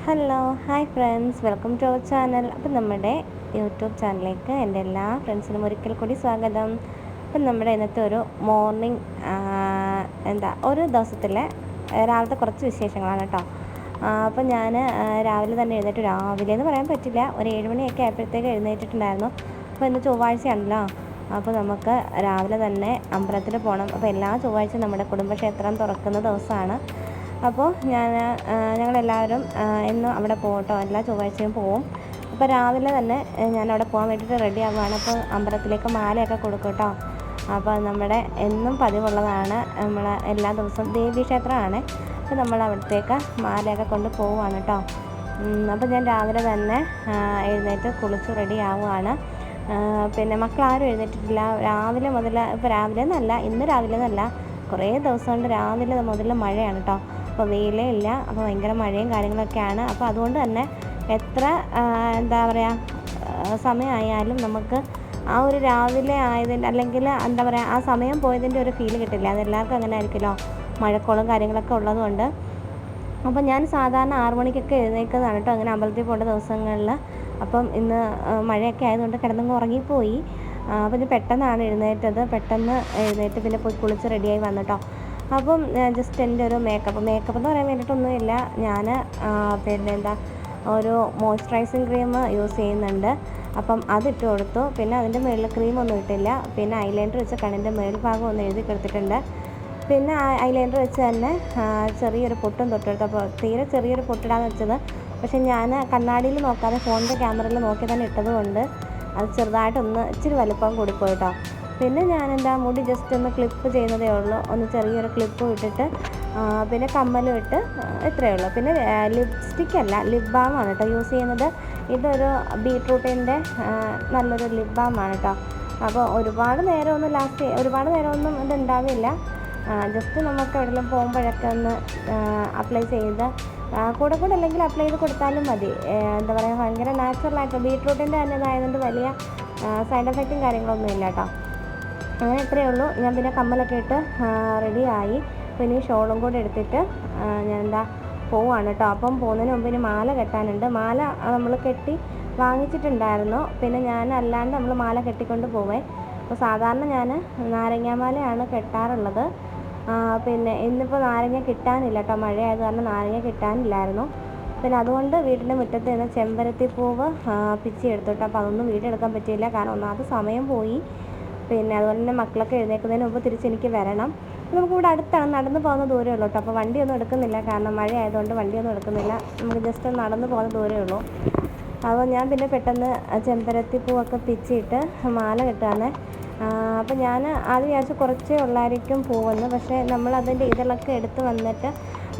Hello hi friends, welcome to our channel. അപ്പം നമ്മുടെ YouTube ചാനലിലേക്ക് എൻ്റെ എല്ലാ ഫ്രണ്ട്സിനും ഒരിക്കൽ കൂടി സ്വാഗതം. അപ്പം നമ്മുടെ ഇന്നത്തെ ഒരു മോർണിംഗ് ഒരു ദിവസത്തിലെ രാവിലത്തെ കുറച്ച് വിശേഷങ്ങളാണ് കേട്ടോ. അപ്പം ഞാൻ രാവിലെ തന്നെ എഴുന്നേറ്റ്, രാവിലെ എന്ന് പറയാൻ പറ്റില്ല, ഒരു 7 മണിയൊക്കെ ആയപ്പോഴത്തേക്ക് എഴുന്നേറ്റിട്ടുണ്ടായിരുന്നു. അപ്പോൾ ഇന്ന് ചൊവ്വാഴ്ചയാണല്ലോ, അപ്പോൾ നമുക്ക് രാവിലെ തന്നെ അമ്പലത്തിൽ പോകണം. അപ്പോൾ എല്ലാ ചൊവ്വാഴ്ചയും നമ്മുടെ കുടുംബക്ഷേത്രം തുറക്കുന്ന ദിവസമാണ്. അപ്പോൾ ഞങ്ങളെല്ലാവരും എന്നും അവിടെ പോകും കേട്ടോ, എല്ലാ ചൊവ്വാഴ്ചയും പോവും. അപ്പോൾ രാവിലെ തന്നെ ഞാൻ അവിടെ പോകാൻ വേണ്ടിയിട്ട് റെഡി ആവുകയാണ്. അപ്പോൾ അമ്പലത്തിലേക്ക് മാലയൊക്കെ കൊടുക്കും കേട്ടോ. അപ്പോൾ നമ്മുടെ എന്നും പതിവുള്ളതാണ്, നമ്മൾ എല്ലാ ദിവസവും ദേവീക്ഷേത്രമാണ്. അപ്പോൾ നമ്മൾ അവിടത്തേക്ക് മാലയൊക്കെ കൊണ്ട് പോവുകയാണ് കേട്ടോ. അപ്പോൾ ഞാൻ രാവിലെ തന്നെ എഴുന്നേറ്റ് കുളിച്ച് റെഡി ആവുകയാണ്. പിന്നെ മക്കളാരും എഴുന്നേറ്റിട്ടില്ല. രാവിലെ മുതൽ, ഇപ്പോൾ രാവിലെ എന്നല്ല, ഇന്ന് രാവിലെ എന്നല്ല, കുറേ ദിവസം കൊണ്ട് രാവിലെ മുതൽ മഴയാണ് കേട്ടോ. അപ്പോൾ വെയിലേ ഇല്ല, അപ്പോൾ ഭയങ്കര മഴയും കാര്യങ്ങളൊക്കെയാണ്. അപ്പോൾ അതുകൊണ്ട് തന്നെ എത്ര എന്താ പറയുക സമയമായാലും നമുക്ക് ആ ഒരു രാവിലെ ആയതിൻ്റെ, അല്ലെങ്കിൽ എന്താ പറയുക, ആ സമയം പോയതിൻ്റെ ഒരു ഫീൽ കിട്ടില്ല. അതെല്ലാവർക്കും അങ്ങനെ ആയിരിക്കുമല്ലോ, മഴക്കോളും കാര്യങ്ങളൊക്കെ ഉള്ളതുകൊണ്ട്. അപ്പോൾ ഞാൻ സാധാരണ 6 മണിക്കൊക്കെ എഴുന്നേൽക്കുന്നതാണ് കേട്ടോ, അങ്ങനെ അമ്പലത്തിൽ പോകേണ്ട ദിവസങ്ങളിൽ. അപ്പം ഇന്ന് മഴയൊക്കെ ആയതുകൊണ്ട് കിടന്നങ്ങ് ഉറങ്ങിപ്പോയി. അപ്പോൾ ഇത് പെട്ടെന്നാണ് എഴുന്നേറ്റത്. പെട്ടെന്ന് എഴുന്നേറ്റ് പിന്നെ പോയി കുളിച്ച് റെഡിയായി വന്നു കേട്ടോ. അപ്പം ജസ്റ്റ് എൻ്റെ ഒരു മേക്കപ്പ് എന്ന് പറയാൻ വേണ്ടിയിട്ടൊന്നുമില്ല. ഞാൻ ഒരു മോയ്സ്ചറൈസിങ് ക്രീം യൂസ് ചെയ്യുന്നുണ്ട്. അപ്പം അതിട്ട് കൊടുത്തു. പിന്നെ അതിൻ്റെ മുകളിൽ ക്രീമൊന്നും ഇട്ടില്ല. പിന്നെ ഐലൈനർ വെച്ച് കണ്ണിൻ്റെ മേൽഭാഗം ഒന്ന് എഴുതി കൊടുത്തിട്ടുണ്ട്. പിന്നെ ഐലൈനർ വെച്ച് തന്നെ ചെറിയൊരു പൊട്ടും തൊട്ടെടുത്തു. അപ്പോൾ തീരെ ചെറിയൊരു പൊട്ടിടാന്ന് വെച്ചത്, പക്ഷെ ഞാൻ കണ്ണാടിയിൽ നോക്കാതെ ഫോണിൻ്റെ ക്യാമറയിൽ നോക്കി തന്നെ ഇട്ടതുകൊണ്ട് അത് ചെറുതായിട്ടൊന്ന് ഇച്ചിരി വലുപ്പം കൂടിപ്പോയി കേട്ടോ. പിന്നെ ഞാൻ മുടി ജസ്റ്റ് ഒന്ന് ക്ലിപ്പ് ചെയ്യുന്നതേ ഉള്ളൂ, ഒന്ന് ചെറിയൊരു ക്ലിപ്പും ഇട്ടിട്ട് പിന്നെ കമ്മലും ഇട്ട്, ഇത്രയേ ഉള്ളൂ. പിന്നെ ലിപ്സ്റ്റിക്കല്ല, ലിപ് ബാമാണ് കേട്ടോ യൂസ് ചെയ്യുന്നത്. ഇതൊരു ബീട്രൂട്ടിൻ്റെ നല്ലൊരു ലിപ് ബാമാണ് കേട്ടോ. അപ്പോൾ ഒരുപാട് നേരമൊന്നും ഇതുണ്ടാവില്ല. ജസ്റ്റ് നമുക്ക് എവിടെയെങ്കിലും പോകുമ്പോഴൊക്കെ ഒന്ന് അപ്ലൈ ചെയ്ത് കൂടെ അല്ലെങ്കിൽ അപ്ലൈ ചെയ്ത് കൊടുത്താലും മതി. എന്താ പറയുക, ഭയങ്കര നാച്ചുറലായിട്ട് ബീട്രൂട്ടിൻ്റെ തന്നെ ഇതായതുകൊണ്ട് വലിയ സൈഡ് എഫക്റ്റും കാര്യങ്ങളൊന്നും ഇല്ല കേട്ടോ. അങ്ങനെ ഇത്രയേ ഉള്ളൂ. ഞാൻ പിന്നെ കമ്മലൊക്കെ ഇട്ട് റെഡിയായി. പിന്നെ ഈ ഷോളും കൂടെ എടുത്തിട്ട് ഞാൻ പോവുകയാണ് കേട്ടോ. അപ്പം പോകുന്നതിന് മുമ്പ് ഇനി മാല കെട്ടാനുണ്ട്. മാല നമ്മൾ കെട്ടി വാങ്ങിച്ചിട്ടുണ്ടായിരുന്നു. പിന്നെ ഞാൻ അല്ലാണ്ട് നമ്മൾ മാല കെട്ടിക്കൊണ്ട് പോവേ. അപ്പോൾ സാധാരണ ഞാൻ നാരങ്ങാമാലയാണ് കെട്ടാറുള്ളത്. പിന്നെ ഇന്നിപ്പോൾ നാരങ്ങ കിട്ടാനില്ല കേട്ടോ, മഴയായത് കാരണം നാരങ്ങ കിട്ടാനില്ലായിരുന്നു. പിന്നെ അതുകൊണ്ട് വീട്ടിൻ്റെ മുറ്റത്ത് നിന്ന് ചെമ്പരത്തി പൂവ് പിച്ചി എടുത്തു കേട്ടോ. അപ്പോൾ അതൊന്നും വീടെടുക്കാൻ പറ്റിയില്ല, കാരണം ഒന്നാമത് സമയം പോയി. പിന്നെ അതുപോലെ തന്നെ മക്കളൊക്കെ എഴുന്നേൽക്കുന്നതിന് മുമ്പ് തിരിച്ചെനിക്ക് വരണം. നമുക്കിവിടെ അടുത്താണ്, നടന്ന് പോകുന്ന ദൂരമേ ഉള്ളൂ കേട്ടോ. അപ്പോൾ വണ്ടിയൊന്നും എടുക്കുന്നില്ല, കാരണം മഴ ആയതുകൊണ്ട് വണ്ടിയൊന്നും എടുക്കുന്നില്ല. നമുക്ക് ജസ്റ്റ് നടന്ന് പോകുന്ന ദൂരമേ ഉള്ളൂ. അപ്പോൾ ഞാൻ പിന്നെ പെട്ടെന്ന് ചെമ്പരത്തി പൂവൊക്കെ പിച്ചിട്ട് മാല കെട്ടുകയാണ്. അപ്പോൾ ഞാൻ ആദ്യം വിചാരിച്ചു കുറച്ചേ ഉള്ളായിരിക്കും പൂവെന്ന്, പക്ഷേ നമ്മളതിൻ്റെ ഇതളൊക്കെ എടുത്ത് വന്നിട്ട്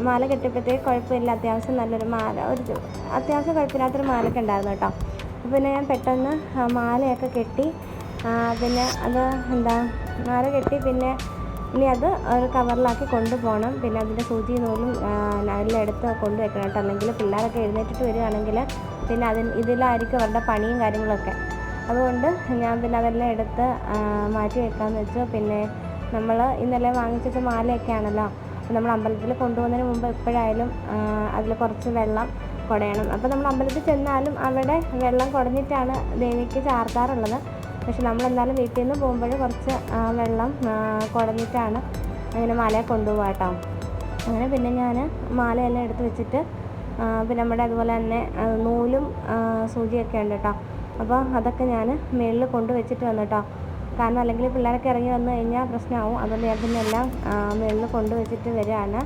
മാല കെട്ടിയപ്പോഴത്തേക്ക് കുഴപ്പമില്ല, അത്യാവശ്യം നല്ലൊരു മാല, അത്യാവശ്യം കുഴപ്പമില്ലാത്തൊരു മാലയൊക്കെ ഉണ്ടായിരുന്നു കേട്ടോ. അപ്പോൾ പിന്നെ ഞാൻ പെട്ടെന്ന് മാലയൊക്കെ കെട്ടി. പിന്നെ അത് മാല കെട്ടി. പിന്നെ ഇനി അത് ഒരു കവറിലാക്കി കൊണ്ടുപോകണം. പിന്നെ അതിൻ്റെ സൂചി നൂലും അതിലെടുത്ത് കൊണ്ടുവയ്ക്കണം കേട്ടോ, അല്ലെങ്കിൽ പിള്ളേരൊക്കെ എഴുന്നേറ്റിട്ട് വരികയാണെങ്കിൽ പിന്നെ ഇതിലായിരിക്കും അവരുടെ പണിയും കാര്യങ്ങളൊക്കെ. അതുകൊണ്ട് ഞാൻ പിന്നെ അതെല്ലാം എടുത്ത് മാറ്റി വെക്കാമെന്ന് വെച്ചു. പിന്നെ നമ്മൾ ഇന്നലെ വാങ്ങിച്ച മാലയൊക്കെ ആണല്ലോ, അപ്പോൾ നമ്മൾ അമ്പലത്തിൽ കൊണ്ടുപോകുന്നതിന് മുമ്പ് എപ്പോഴായാലും അതിൽ കുറച്ച് വെള്ളം കുടയണം. അപ്പോൾ നമ്മൾ അമ്പലത്തിൽ ചെന്നാലും അവിടെ വെള്ളം കുടഞ്ഞിട്ടാണ് ദേവിക്ക് ചാർത്താറുള്ളത്. പക്ഷെ നമ്മളെന്തായാലും വീട്ടിൽ നിന്ന് പോകുമ്പോൾ കുറച്ച് വെള്ളം കുടഞ്ഞിട്ടാണ് അങ്ങനെ മാലയെ കൊണ്ടുപോകാം കേട്ടോ. അങ്ങനെ പിന്നെ ഞാൻ മാലയെല്ലാം എടുത്ത് വെച്ചിട്ട് പിന്നെ നമ്മുടെ അതുപോലെ തന്നെ നൂലും സൂചിയൊക്കെ ഉണ്ട് കേട്ടോ. അപ്പോൾ അതൊക്കെ ഞാൻ മേളിൽ കൊണ്ടുവച്ചിട്ട് വന്നു കേട്ടോ, കാരണം അല്ലെങ്കിൽ പിള്ളേരൊക്കെ ഇറങ്ങി വന്നു കഴിഞ്ഞാൽ പ്രശ്നമാവും. അതുകൊണ്ട് ഞാൻ പിന്നെ എല്ലാം മേളിൽ കൊണ്ടുവച്ചിട്ട് വരികയാണ്.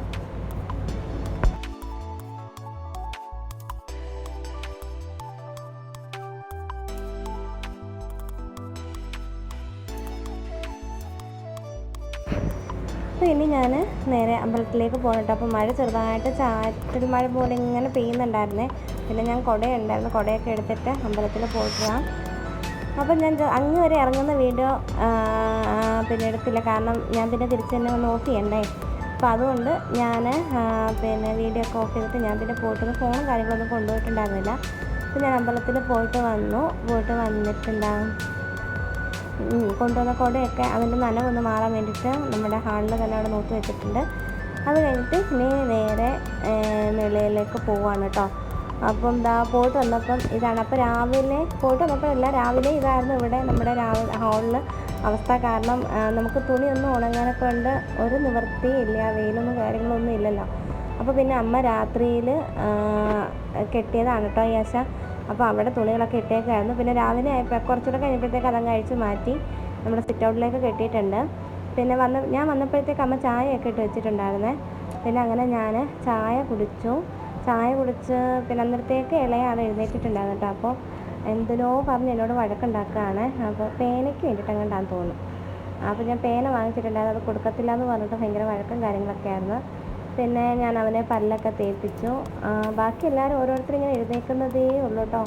അപ്പോൾ ഇനി ഞാൻ നേരെ അമ്പലത്തിലേക്ക് പോകണം. അപ്പോൾ മഴ ചെറുതായിട്ട് ചാറ്റൽ മഴ പോലെ ഇങ്ങനെ പെയ്യുന്നുണ്ടായിരുന്നേ. പിന്നെ ഞാൻ കുടയുണ്ടായിരുന്നു, കുടയൊക്കെ എടുത്തിട്ട് അമ്പലത്തിൽ പോയിട്ടാണ്. അപ്പോൾ ഞാൻ അങ്ങ് വരെ ഇറങ്ങുന്ന വീഡിയോ പിന്നെ എടുത്തില്ല, കാരണം ഞാൻ പിന്നെ തിരിച്ച് തന്നെ ഒന്ന് ഓഫ് ചെയ്യണ്ടേ. അപ്പോൾ അതുകൊണ്ട് ഞാൻ പിന്നെ വീഡിയോ ഒക്കെ ഓഫ് ചെയ്തിട്ട് ഞാൻ പിന്നെ പോയിട്ട് ഫോണും കാര്യങ്ങളൊന്നും കൊണ്ടുപോയിട്ടുണ്ടായിരുന്നില്ല. അപ്പോൾ ഞാൻ അമ്പലത്തിൽ പോയിട്ട് വന്നിട്ടുണ്ടാകും. കൊണ്ടുവന്ന കുടയൊക്കെ അതിൻ്റെ നനവൊന്ന് മാറാൻ വേണ്ടിയിട്ട് നമ്മുടെ ഹാളിൽ തന്നെ അവിടെ നോക്കി വെച്ചിട്ടുണ്ട്. അത് കഴിഞ്ഞിട്ട് ഇനി നേരെ മേളയിലേക്ക് പോവുകയാണ് കേട്ടോ. അപ്പം പോയിട്ട് വന്നപ്പം ഇതാണ്. അപ്പോൾ രാവിലെ പോയിട്ട് വന്നപ്പോഴല്ല, രാവിലെ ഇതായിരുന്നു ഇവിടെ നമ്മുടെ ഹാളിൽ അവസ്ഥ. കാരണം നമുക്ക് തുണിയൊന്നും ഉണങ്ങാനൊക്കെ കൊണ്ട് ഒരു നിവൃത്തിയില്ല, വെയിലൊന്നും കാര്യങ്ങളൊന്നും ഇല്ലല്ലോ. അപ്പോൾ പിന്നെ അമ്മ രാത്രിയിൽ കെട്ടിയതാണ് കേട്ടോ ഈ ആശ. അപ്പോൾ അവിടെ തുണികളൊക്കെ ഇട്ടേക്കായിരുന്നു. പിന്നെ രാവിലെ ആയപ്പോൾ കുറച്ചുകൂടെ കഴിഞ്ഞപ്പോഴത്തേക്ക് അതങ്ങ് അഴിച്ച് മാറ്റി നമ്മുടെ സിറ്റ് ഔട്ടിലേക്ക് കെട്ടിയിട്ടുണ്ട്. പിന്നെ ഞാൻ വന്നപ്പോഴത്തേക്ക് അമ്മ ചായയൊക്കെ ഇട്ട് വെച്ചിട്ടുണ്ടായിരുന്നേ. പിന്നെ അങ്ങനെ ഞാൻ ചായ കുടിച്ച് പിന്നെ അന്നേരത്തേക്ക് ഇളയാണ് എഴുന്നേറ്റിട്ടുണ്ടായിരുന്നു കേട്ടോ. അപ്പോൾ എന്തിനോ പറഞ്ഞ് എന്നോട് വഴക്കുണ്ടാക്കുകയാണ്. അപ്പോൾ പേനയ്ക്ക് വേണ്ടിയിട്ടെങ്ങാണ്ടാന്ന് തോന്നുന്നു. അപ്പോൾ ഞാൻ പേന വാങ്ങിച്ചിട്ടുണ്ടായിരുന്നു, അത് കൊടുക്കത്തില്ല എന്ന് പറഞ്ഞിട്ട് ഭയങ്കര വഴക്കും കാര്യങ്ങളൊക്കെ ആയിരുന്നു. പിന്നെ ഞാൻ അവനെ പല്ലൊക്കെ തേപ്പിച്ചു. ബാക്കി എല്ലാവരും ഓരോരുത്തരും എഴുന്നേൽക്കുന്നതേ ഉള്ളൂ കേട്ടോ.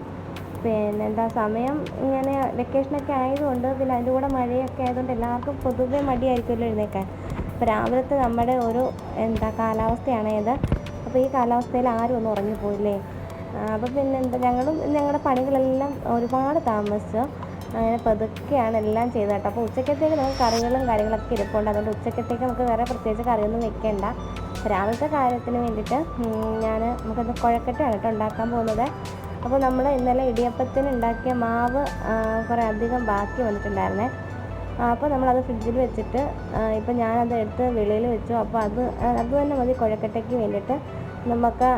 പിന്നെ സമയം ഇങ്ങനെ വെക്കേഷനൊക്കെ ആയതുകൊണ്ട്, പിന്നെ അതിൻ്റെ കൂടെ മഴയൊക്കെ ആയതുകൊണ്ട് എല്ലാവർക്കും പൊതുവെ മടിയായിരിക്കുമല്ലോ എഴുന്നേൽക്കാൻ. അപ്പോൾ രാവിലത്തെ നമ്മുടെ ഒരു കാലാവസ്ഥയാണ് ഇത്. അപ്പോൾ ഈ കാലാവസ്ഥയിൽ ആരും ഒന്നും ഉറങ്ങിപ്പോയില്ലേ. അപ്പോൾ പിന്നെ ഞങ്ങളുടെ പണികളെല്ലാം ഒരുപാട് താമസിച്ചു. അങ്ങനെ പതുക്കെയാണ് എല്ലാം ചെയ്തത് കേട്ടോ. അപ്പോൾ ഉച്ചക്കത്തേക്ക് നമുക്ക് കറികളും കാര്യങ്ങളൊക്കെ ഇരിപ്പുണ്ട്. അതുകൊണ്ട് ഉച്ചക്കത്തേക്ക് നമുക്ക് വേറെ പ്രത്യേകിച്ച് കറിയൊന്നും വെക്കേണ്ട. രാവിലത്തെ കാര്യത്തിന് വേണ്ടിയിട്ട് നമുക്കത് കുഴക്കട്ടയാണ് കേട്ടോ ഉണ്ടാക്കാൻ പോകുന്നത്. അപ്പോൾ നമ്മൾ ഇന്നലെ ഇടിയപ്പത്തിന് ഉണ്ടാക്കിയ മാവ് കുറേ അധികം ബാക്കി വന്നിട്ടുണ്ടായിരുന്നേ. അപ്പോൾ നമ്മളത് ഫ്രിഡ്ജിൽ വെച്ചിട്ട് ഇപ്പം ഞാനത് എടുത്ത് വെളിയിൽ വെച്ചു. അപ്പോൾ അത് തന്നെ മതി കുഴക്കട്ടയ്ക്ക് വേണ്ടിയിട്ട് നമുക്ക്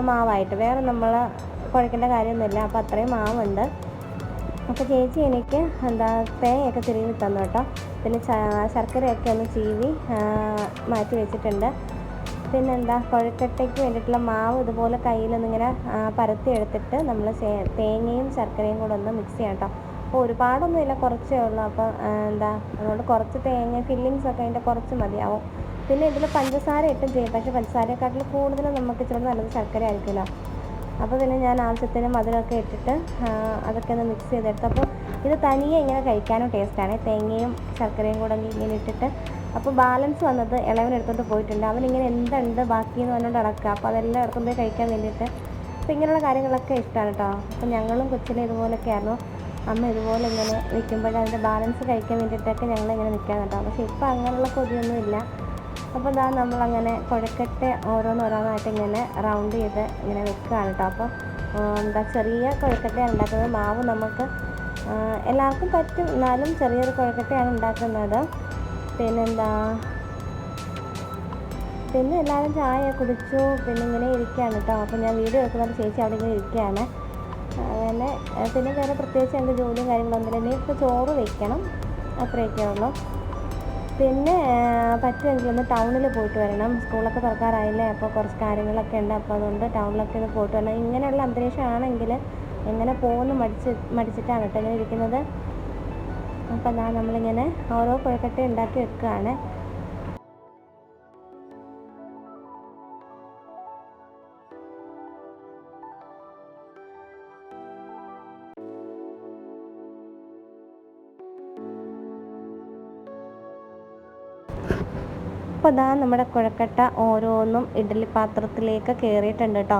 മാവായിട്ട്. വേറെ നമ്മൾ കുഴക്കേണ്ട കാര്യമൊന്നുമില്ല. അപ്പോൾ അത്രയും മാവുണ്ട്. അപ്പോൾ ചേച്ചി എനിക്ക് തേങ്ങയൊക്കെ തിരുവി തന്നു കേട്ടോ. പിന്നെ ശർക്കരയൊക്കെ ഒന്ന് ചീവി മാറ്റി വെച്ചിട്ടുണ്ട്. പിന്നെ കുഴക്കട്ടയ്ക്ക് വേണ്ടിയിട്ടുള്ള മാവ് ഇതുപോലെ കയ്യിലൊന്നിങ്ങനെ പരത്തി എടുത്തിട്ട് നമ്മൾ തേങ്ങയും ശർക്കരയും കൂടെ ഒന്ന് മിക്സ് ചെയ്യാം കേട്ടോ. അപ്പോൾ ഒരുപാടൊന്നുമില്ല, കുറച്ചേ ഉള്ളൂ. അപ്പോൾ അതുകൊണ്ട് കുറച്ച് തേങ്ങ ഫില്ലിങ്സൊക്കെ അതിൻ്റെ കുറച്ച് മതിയാവും. പിന്നെ ഇതിൽ പഞ്ചസാര ഇട്ടും ചെയ്യും, പക്ഷേ പഞ്ചസാരയെക്കാട്ടിൽ കൂടുതൽ നമുക്ക് ഇച്ചിരി നല്ലത് ശർക്കര ആയിരിക്കുമല്ലോ. അപ്പോൾ പിന്നെ ഞാൻ ആവശ്യത്തിന് മധുരമൊക്കെ ഇട്ടിട്ട് അതൊക്കെ ഒന്ന് മിക്സ് ചെയ്തെടുത്തു. അപ്പോൾ ഇത് തനിയെ ഇങ്ങനെ കഴിക്കാനും ടേസ്റ്റാണ്, തേങ്ങയും ശർക്കരയും കൂടെ ഇങ്ങനെ ഇട്ടിട്ട്. അപ്പോൾ ബാലൻസ് വന്നത് ഇളവനെടുത്തോണ്ട് പോയിട്ടുണ്ട്. അവനിങ്ങനെ എന്തുണ്ട് ബാക്കിയെന്ന് പറഞ്ഞുകൊണ്ട് നടക്കുക. അപ്പോൾ അതെല്ലാം എടുത്തുകൊണ്ട് പോയി കഴിക്കാൻ വേണ്ടിയിട്ട്. അപ്പോൾ ഇങ്ങനെയുള്ള കാര്യങ്ങളൊക്കെ ഇഷ്ടമാണ് കേട്ടോ. അപ്പോൾ ഞങ്ങളും കൊച്ചിലെ ഇതുപോലൊക്കെ ആയിരുന്നു. അമ്മ ഇതുപോലെ ഇങ്ങനെ നിൽക്കുമ്പോൾ അതിൻ്റെ ബാലൻസ് കഴിക്കാൻ വേണ്ടിയിട്ടൊക്കെ ഞങ്ങളിങ്ങനെ നിൽക്കാൻ കേട്ടോ. പക്ഷേ ഇപ്പോൾ അങ്ങനെയുള്ള കൊതിയൊന്നുമില്ല. അപ്പോൾ നമ്മളങ്ങനെ കുഴക്കട്ട ഓരോന്നോരോന്നായിട്ട് ഇങ്ങനെ റൗണ്ട് ചെയ്ത് ഇങ്ങനെ വെക്കുകയാണ് കേട്ടോ. അപ്പോൾ ചെറിയ കുഴക്കട്ടയാണ് ഉണ്ടാക്കുന്നത്. മാവ് നമുക്ക് എല്ലാവർക്കും പറ്റും, എന്നാലും ചെറിയൊരു കുഴക്കട്ടയാണ് ഉണ്ടാക്കുന്നത്. പിന്നെ എല്ലാവരും ചായ കുടിച്ചു. പിന്നെ ഇങ്ങനെ ഇരിക്കുകയാണ് കേട്ടോ. അപ്പോൾ ഞാൻ വീഡിയോ എടുക്കുന്നത് ചേച്ചി അവിടെ ഇങ്ങനെ ഇരിക്കുകയാണ്. അങ്ങനെ പിന്നെ വേറെ പ്രത്യേകിച്ച് എൻ്റെ ജോലിയും കാര്യങ്ങളൊന്നുമില്ല. ഇനി ഇപ്പോൾ ചോറ് വയ്ക്കണം, അത്രയൊക്കെ ഉള്ളൂ. പിന്നെ പറ്റുമെങ്കിൽ ഒന്ന് ടൗണിൽ പോയിട്ട് വരണം. സ്കൂളൊക്കെ തുറക്കാറായില്ലേ, അപ്പോൾ കുറച്ച് കാര്യങ്ങളൊക്കെ ഉണ്ട്. അപ്പോൾ അതുകൊണ്ട് ടൗണിലൊക്കെ ഒന്ന് പോയിട്ട് വരണം. ഇങ്ങനെയുള്ള അന്തരീക്ഷമാണെങ്കിൽ എങ്ങനെ പോകുമെന്ന് മടിച്ചിട്ടാണ് കേട്ടോ ഇങ്ങനെ ഇരിക്കുന്നത്. അപ്പോൾ നമ്മളിങ്ങനെ ഓരോ കുഴക്കട്ട ഉണ്ടാക്കി വെക്കുകയാണ്. അപ്പോൾ നമ്മുടെ കുഴക്കട്ട ഓരോന്നും ഇഡ്ഡലി പാത്രത്തിലേക്ക് കയറിയിട്ടുണ്ട് കേട്ടോ.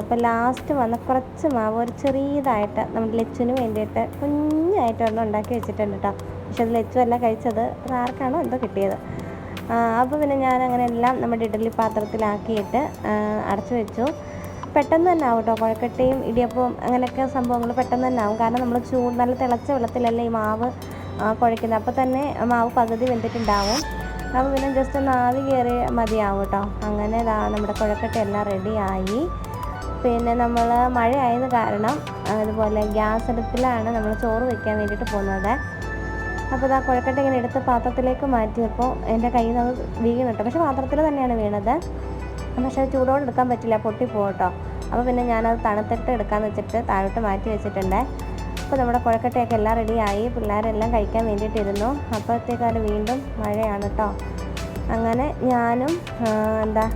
അപ്പോൾ ലാസ്റ്റ് വന്ന കുറച്ച് മാവ് ഒരു ചെറിയതായിട്ട് നമ്മുടെ ലച്ചുവിന് വേണ്ടിയിട്ട് കുഞ്ഞായിട്ട് ഒരെണ്ണം ഉണ്ടാക്കി വെച്ചിട്ടുണ്ട് കേട്ടോ. പക്ഷെ അത് ലച്ചു അല്ല കഴിച്ചത്, അത് ആർക്കാണോ എന്തോ കിട്ടിയത്. അപ്പോൾ പിന്നെ ഞാനങ്ങനെ എല്ലാം നമ്മുടെ ഇഡ്ഡലി പാത്രത്തിലാക്കിയിട്ട് അടച്ചു വെച്ചു. പെട്ടെന്ന് തന്നെ ആവും കേട്ടോ. കുഴക്കട്ടയും ഇടിയപ്പവും അങ്ങനെയൊക്കെ സംഭവങ്ങൾ പെട്ടെന്ന് തന്നെ ആവും. കാരണം നമ്മൾ നല്ല തിളച്ച വെള്ളത്തിലല്ലേ ഈ മാവ് കുഴക്കുന്നത്. അപ്പോൾ തന്നെ മാവ് പകുതി വെന്തിട്ടുണ്ടാവും. അപ്പോൾ പിന്നെ ജസ്റ്റ് ഒന്ന് ആവി കയറി മതിയാവും കേട്ടോ. അങ്ങനെ നമ്മുടെ കുഴക്കട്ട എല്ലാം റെഡിയായി. പിന്നെ നമ്മൾ മഴയായത് കാരണം അതുപോലെ ഗ്യാസ് അടുപ്പിലാണ് നമ്മൾ ചോറ് വയ്ക്കാൻ വേണ്ടിയിട്ട് പോകുന്നത്. അപ്പോൾ കുഴക്കട്ട ഇങ്ങനെ എടുത്ത് പാത്രത്തിലേക്ക് മാറ്റിയപ്പോൾ എൻ്റെ കയ്യിൽ നിന്ന് അത് വീണ് കേട്ടോ. പക്ഷേ പാത്രത്തിൽ തന്നെയാണ് വീണത്. പക്ഷേ അത് ചൂടോടെ എടുക്കാൻ പറ്റില്ല, പൊട്ടിപ്പോകും കേട്ടോ. അപ്പോൾ പിന്നെ ഞാനത് തണുത്തിട്ട് എടുക്കാമെന്ന് വെച്ചിട്ട് താഴോട്ട് മാറ്റി വെച്ചിട്ടുണ്ട്. അപ്പോൾ നമ്മുടെ കുഴക്കട്ടയൊക്കെ എല്ലാം റെഡിയായി. പിള്ളേരെല്ലാം കഴിക്കാൻ വേണ്ടിയിട്ടിരുന്നു. അപ്പോഴത്തേക്കാൾ വീണ്ടും മഴയാണ് കേട്ടോ. അങ്ങനെ ഞാനും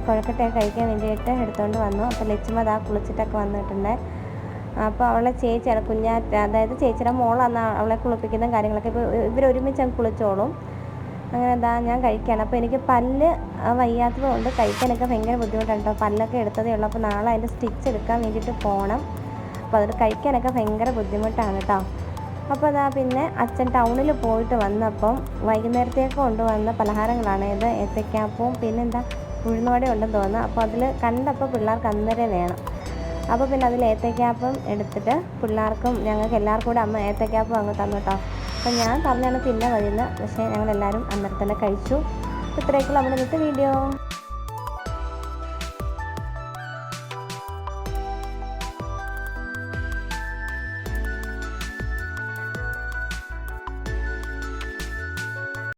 കുഴക്കട്ടയൊക്കെ കഴിക്കാൻ വേണ്ടിയിട്ട് എടുത്തുകൊണ്ട് വന്നു. അപ്പോൾ ലച്ചുമ്മ കുളിച്ചിട്ടൊക്കെ വന്നിട്ടുണ്ട്. അപ്പോൾ അവളെ ചേച്ചിയാണ് അതായത് ചേച്ചിയുടെ മോളാണ് അവളെ കുളിപ്പിക്കുന്ന കാര്യങ്ങളൊക്കെ. ഇപ്പോൾ ഇവരൊരുമിച്ച് അങ്ങ് കുളിച്ചോളും. അങ്ങനെ ഞാൻ കഴിക്കുകയാണ്. അപ്പോൾ എനിക്ക് പല്ല് വയ്യാത്തത് കൊണ്ട് കഴിക്കാനൊക്കെ ഭയങ്കര ബുദ്ധിമുട്ടാണ് കേട്ടോ. പല്ലൊക്കെ എടുത്തതേ ഉള്ളൂ. അപ്പോൾ നാളെ അതിൻ്റെ സ്റ്റിച്ച് എടുക്കാൻ വേണ്ടിയിട്ട് പോകണം. അപ്പോൾ അതിൽ കഴിക്കാനൊക്കെ ഭയങ്കര ബുദ്ധിമുട്ടാണ് കേട്ടോ. അപ്പോൾ പിന്നെ അച്ഛൻ ടൗണിൽ പോയിട്ട് വന്നപ്പം വൈകുന്നേരത്തേക്ക് കൊണ്ടുവന്ന പലഹാരങ്ങളാണ് ഇത്. ഏത്തയ്ക്കാപ്പവും പിന്നെ ഉഴുന്നുവട ഉണ്ടെന്ന് തോന്നുന്നു. അപ്പോൾ അതിൽ കണ്ടപ്പോൾ പിള്ളേർക്ക് അന്നേരം വേണം. അപ്പോൾ പിന്നെ അതിൽ ഏത്തയ്ക്കാപ്പം എടുത്തിട്ട് പിള്ളേർക്കും ഞങ്ങൾക്ക് എല്ലാവർക്കും കൂടെ അമ്മ ഏത്തയ്ക്കാപ്പം അങ്ങ് തന്നു കേട്ടോ. അപ്പോൾ ഞാൻ പറഞ്ഞാണ് പിന്നെ വരുന്നത്, പക്ഷേ ഞങ്ങളെല്ലാവരും അന്നേരം തന്നെ കഴിച്ചു. ഇത്രയൊക്കെയുള്ള നമ്മുടെ ഇന്നത്തെ വീഡിയോ.